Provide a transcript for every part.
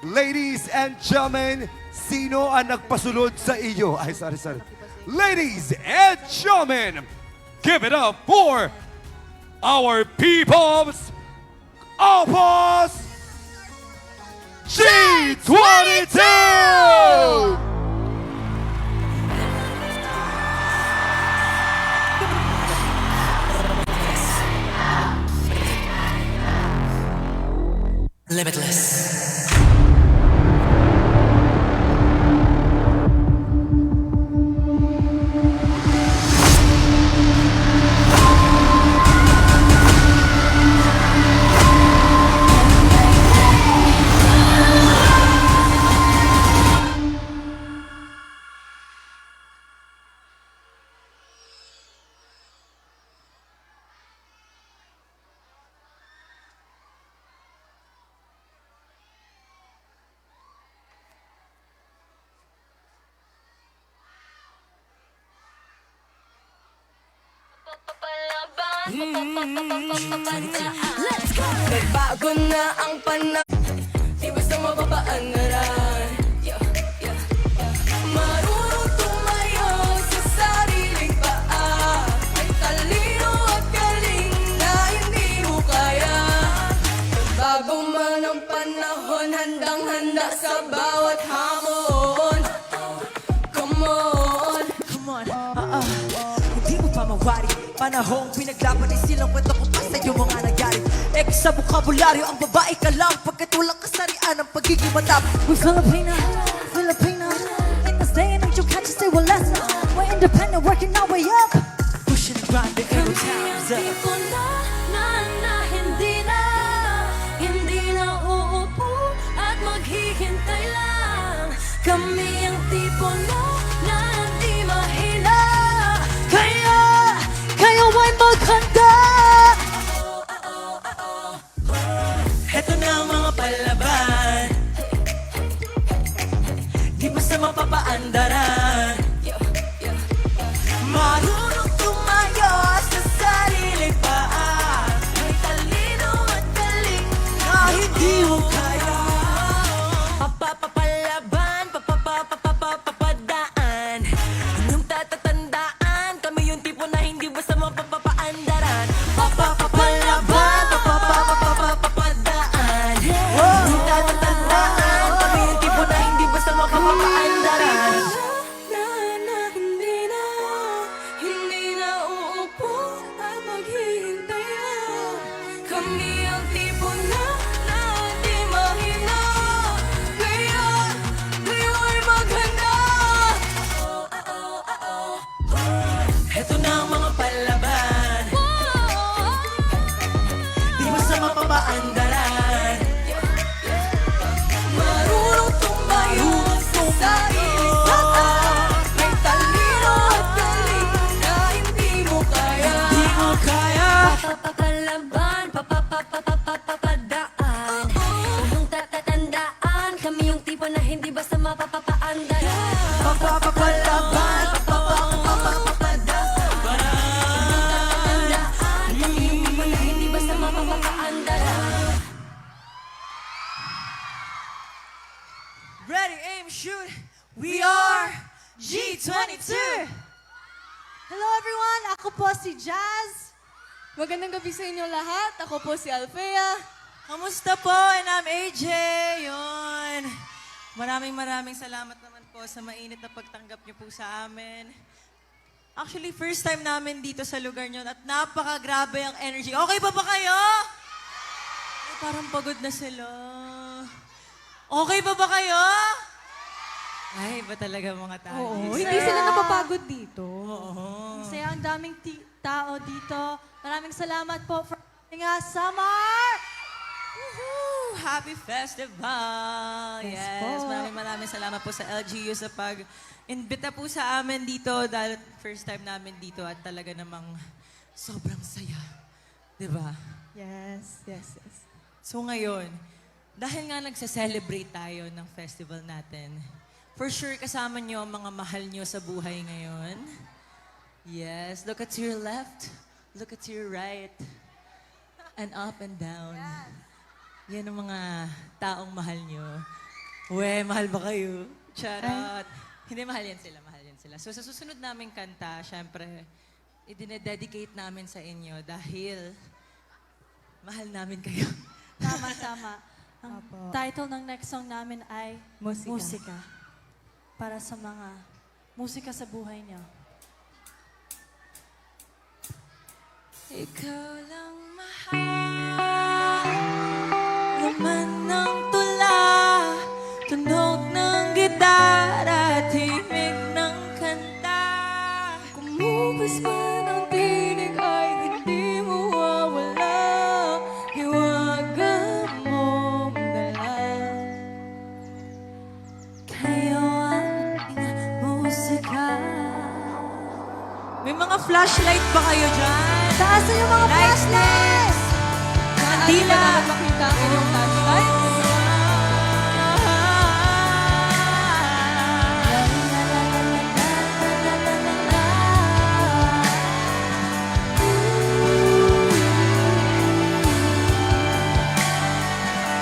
Ladies and gentlemen, sino ang nagpasulod sa iyo? Ay, sorry. Ladies and gentlemen, give it up for our people's Opus G22! Limitless. Let's go! Nagbago na ang panahon, di basta mapapaangaran. Marunong tumayo sa sariling paa, may talino at galing na hindi mo kaya. Nagbago man ang panahon, handang-handa sa bawat hamon. Come on, Hindi mo pa mawari. Panahong pinaglaban ay silang kwento ko pa sa'yo mga nangyari. Sa bukabularyo, ang babae ka lang pagkat walang kasarian ang pagiging matap. We're Filipina, in this day and age you can't just say we're less. We're independent, working our way up. Pushing and grinding every ang time. tipo na hindi na uupo at maghihintay lang. Kami ang tipo na hindi mahina. Kayo ay maghanda. Heto na ang mga palaban, di basta mapapaandaran. Marunong tumayo sa sariling paa, may talino at galing na hindi mo kaya. Papapapalaban, papapadaan, inyong tatatandaan, kami yung tipo na hindi basta mapapaandaran. Papapapalaban, papapadaan, inyong tatatandaan, kami yung tipo na hindi basta mapapaandaran. Hindi na uupo at maghihintay lang. Kami ang tipo na hindi mahina. Ngayon ay maghanda. Heto na ang mga palaban, di basta mapapaandaran. Marunong tumayo sa sariling paa, may talino at galing na hindi mo kaya. Di mo kaya. Papapalaban, papapadaan, inyong tatatandaan, kami yung tipo na hindi basta mapapaandaran. Papapapalaban, Hindi basta mapapaandaran. ready, aim, shoot. We are G22. Hello everyone, ako po si Jazz. Magandang gabi sa inyo lahat. Ako po si Alfea. Kamusta po? And I'm AJ. Yun. Maraming salamat naman po sa mainit na pagtanggap niyo po sa amin. Actually, first time namin dito sa lugar niyo at napakagrabe ang energy. Okay pa ba kayo? Ay, parang pagod na sila. Okay pa ba kayo? Ay, ba talaga mga tao? Oo, hindi sila napapagod dito. Oo. Masaya ang daming tao dito. Maraming salamat po for having us, Summer! Woohoo! Happy Festival! Yes po. Maraming salamat po sa LGU sa pag-imbita po sa amin dito dahil first time namin dito at talaga namang sobrang saya. Diba? Yes. So ngayon, dahil nga nagsa-celebrate tayo ng festival natin, for sure kasama nyo ang mga mahal nyo sa buhay ngayon. Yes, look at your left, look at your right, and up and down. Yan ang mga taong mahal nyo. We, mahal ba kayo? Charot. Hindi, mahal yan sila, mahal yan sila. So sa susunod naming kanta, syempre, idinededicate namin sa inyo dahil mahal namin kayo. Tama, tama. Ang title ng next song namin ay Musika. Musika. Para sa mga musika sa buhay niyo. Ikaw lang mahal, laman ng tula, tunog ng gitara, timig ng kanta. Kumupas man ang tinig ay hindi mo wawala. Hiwaga mong dala. Kayo ang musika. May mga flashlight ba kayo dyan? Taas na yung mga flashlights! Hindi Kandila. na namin makita ang inyong flashlights.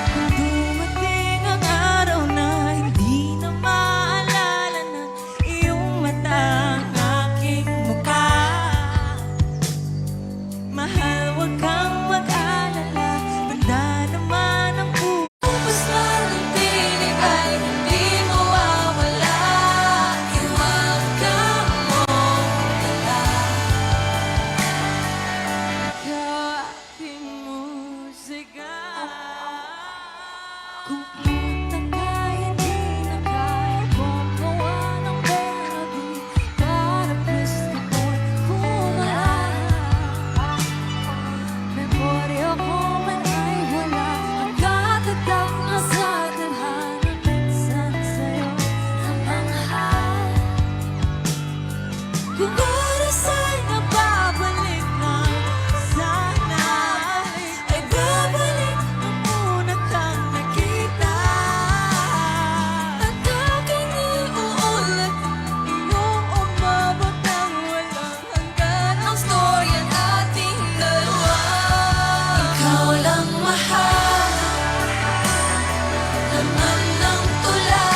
Kung dumating ang araw na hindi na maalala ng iyong mata ang aking mukha, mahal, huwag kang mag-alala, banda naman ang Kumupas man ang tinig ay hindi mawawala. Hiwaga mong dala. aking musika. Kung utang ay hindi na kaya kong gawa ng melody para gusto mo'y kumala. Memorya ko man ay wala, nagkatatak na sa tadhana, minsan sa'yo namangha. Kung oras ay nababalik na sana, ay babalik nung una kang nakita. At aking iuulat iyong umabot ng walang hanggan ang storya nating dalawa. Ikaw lang mahal, laman ng tula,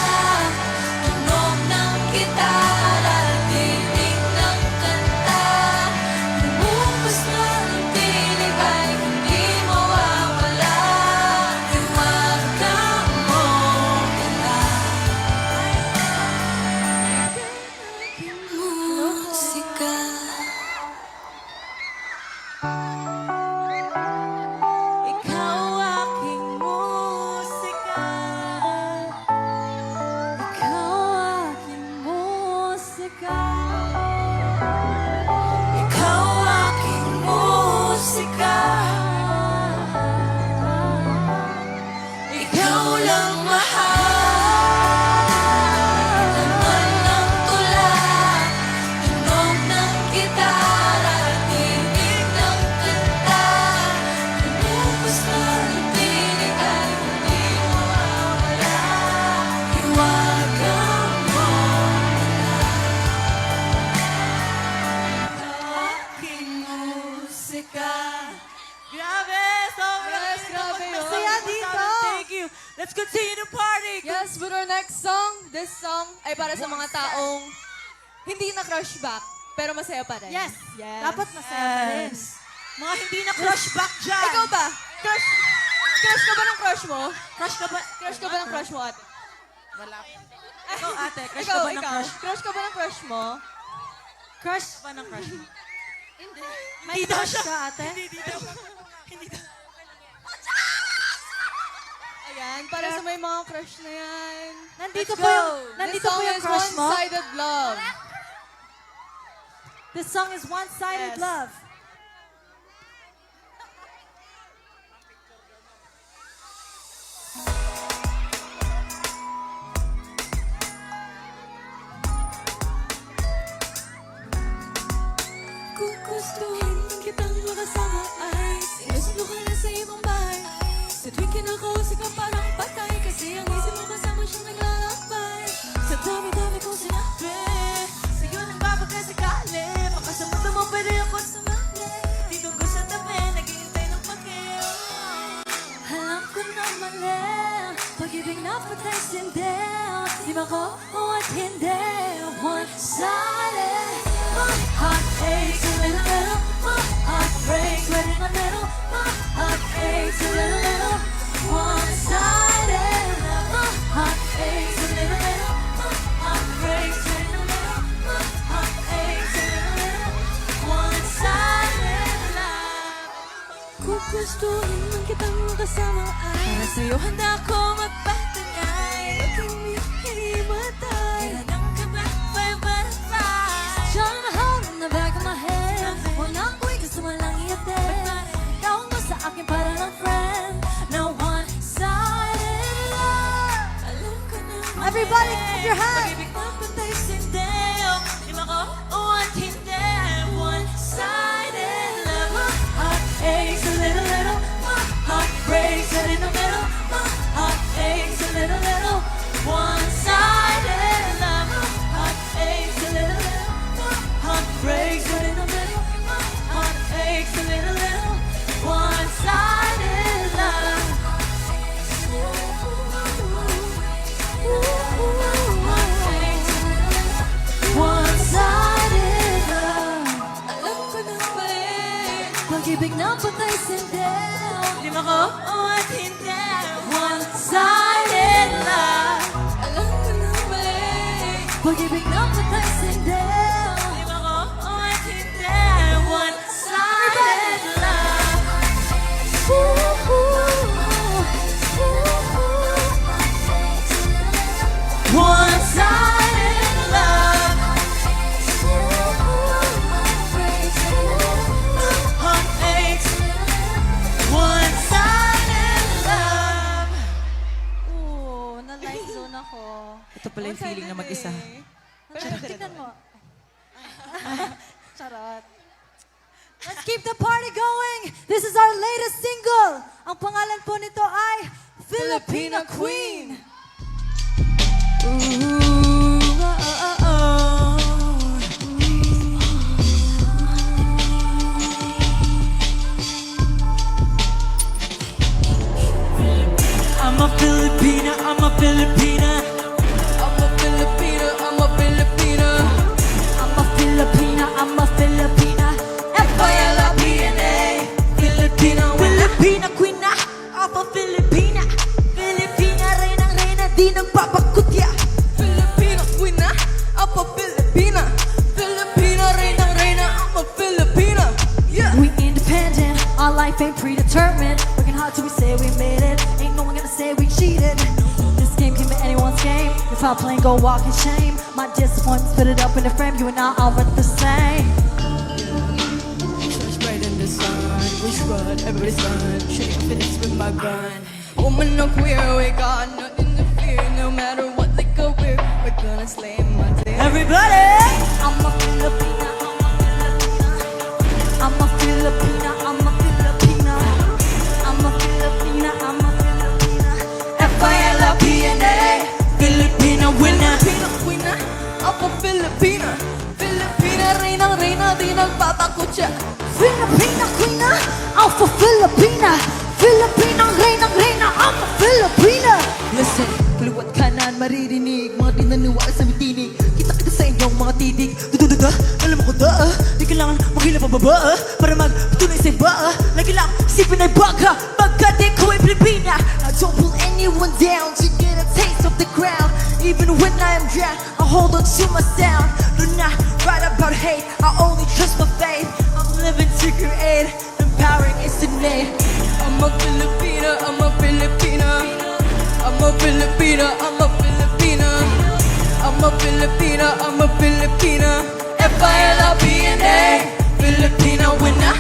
tunog ng gitara, tinig ng kanta. Kumupas man ang tinig ay hindi mawawala. Hiwaga mong dala. Musika. Ikaw aking musika. Ikaw aking musika. Ikaw aking musika. Ikaw lang mahal, laman ng tula, tunog ng gitara, tinig ng kanta. Kumupas man ang tinig ay hindi mawawala. Hiwaga aking musika. Grabe! Sobrang Yes, grabe yun. Saya dito. Thank you. Let's continue to party. Yes, with our next song, this song ay para sa mga taong hindi na crush back, pero masaya pa rin. Yes. Yes. Dapat masaya pa rin. Mga hindi na crush back dyan. Ikaw ba? Crush ka ba ng crush mo? Crush ka ba? Crush ka ba ng crush mo, ate? Ikaw, ate. Crush Ikaw, ka ba ng ikaw. crush? Crush ka ba ng crush mo? Crush ba ng crush mo? May crush ka, ate? Hindi daw. Hindi daw. Ayan, para sa may mga crush na yan. Nandito Let's po go. yung- nandito This song po yung is crush mo? One-Sided Love. This song is One-Sided Yes. Love. Gugustuhin kitang makasama ay sinusundo ka na sa ibang bahay. Sa tuwing kinakausap ka parang patay, kasi ang isip mo kasama siyang naglalakbay. Sa dami-dami kong sinabi, Sa'yo nang babagay sakali. Baka sa mundo mo pwede ako sumama. patay sindihan Di ba ko o at hindi One-sided My heart aches a little My heart breaks right in the middle My heart aches a little One-sided My heart aches a little My heart breaks right in the middle My heart aches a little One-sided love Kung gustuhin man kitang makasama ay Para sa'yo handa ko magpatangay Huwag kang himatay Kailanang ka ba by butterfly Trying to hold in the back of my head Walang kuwi gusto mo lang iatid Tawag mo sa akin para ng friend Na one-sided love Alam ko na Everybody, clap your hands. Pag-ibig na patay sindihan Di ba ko o at hindi One-sided love My heart aches a little My heart breaks right in the middle My heart aches a little One-sided love My heart aches a little My heart breaks right in the middle My heart aches a little One-sided love One-sided love Alam ko na ba Pag-ibig na patay sindihan Di ba ko o at hindi One-sided love Alam ko na ba Pag-ibig na patay sindihan Di ba ko o at hindi One-sided love One-sided love Heart aches One-sided love Oo, na-like zone ako. Ito pala yung feeling na mag-isa. Pero tignan mo. Charot. Let's keep the party going. This is our latest single. Ang pangalan po nito ay Filipina Queen. I'm a Filipina, I'm a Filipina. I'm a Filipina, I'm a Filipina. I'm a Filipina, I'm a Filipina. F-I-L-I-P-N-A. Filipina, Filipina queen na. I'm a Filipina. Filipina, reynang reyna, di nagpapakutya. Filipina queen na. I'm a Filipina. Filipina, reynang reyna, I'm a Filipina. Yeah. We independent, our life ain't predetermined. Working hard till we say we made it. Ain't no one gonna say we cheated. This game can be anyone's game. If I play, go walk in shame. My disappointment, spit it up in the frame. You and I are the same. Right in the sun, we run, everybody's fun. Shake finish with my gun. Woman no queer, we got nothing to fear. No matter what they go, we're gonna slay my day. Everybody! I'm a Filipina, I'm a Filipina. I'm a Filipina, I'm a Filipina. I'm a Filipina, I'm a Filipina. F-I-L-I-P-N-A. Filipina winner. Filipina winner. I'm a Filipina. Filipina, reynang reyna, di nagpatakot siya. Filipina Queen na, Alpha Filipina. Filipina, reynang reyna, I'm a Filipina. Listen, kaliwat kanan maririnig mga di naniwala sa mitinig. Kita-kita sa inyong mga titig. Dudududa, alam mo ko da. Di kailangan maghila pababa para magtunay sa iba. Lagi lang isipin ay baga pagkat ikaw ay Pilipina. I don't pull anyone down to get a taste of the ground. Even when I am down, I hold on to my sound. Do not write about hate, I only trust my faith. I'm living to create, empowering is the name. I'm a Filipina, I'm a Filipina. I'm a Filipina, I'm a Filipina. I'm a Filipina, I'm a Filipina. F-I-L-I-P-N-A. Filipina winner.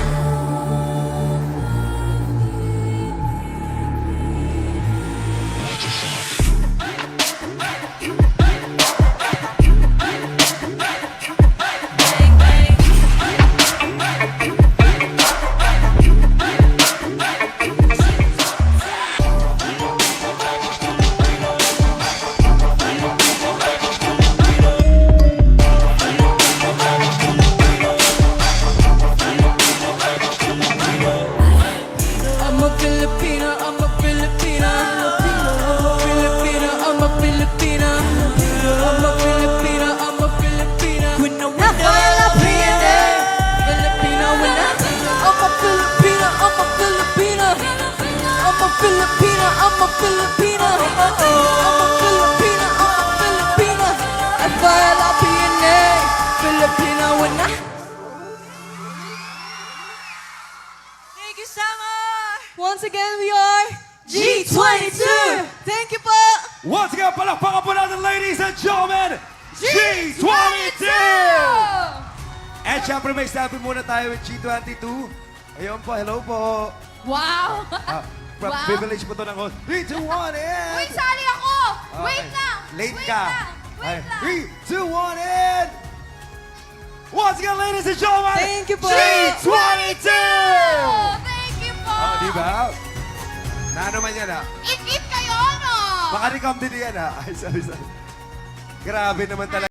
Filipina. I'm a Filipina. I'm a Filipina. F-I-L-I-P-N-A. Filipina when I... Thank you so much! Once again, we are G22. Thank you po. Once again, palakpakan po natin, ladies and gentlemen, G22! And syempre may selfie muna tayo with G22. Ayun po, hello po. Wow! Wow. Privilege po to ng host. 3, 2, 1, and... Wait, sali ako! Wait lang! Late Wait ka. lang! Wait lang! 3, 2, 1, and... Once again, ladies and gentlemen, Thank you po. G22! Oh, thank you po! Oh, di ba? Na naman yan, ha? It kayo, no? Baka recom din yan, ha? Ay, sorry. Grabe naman talaga.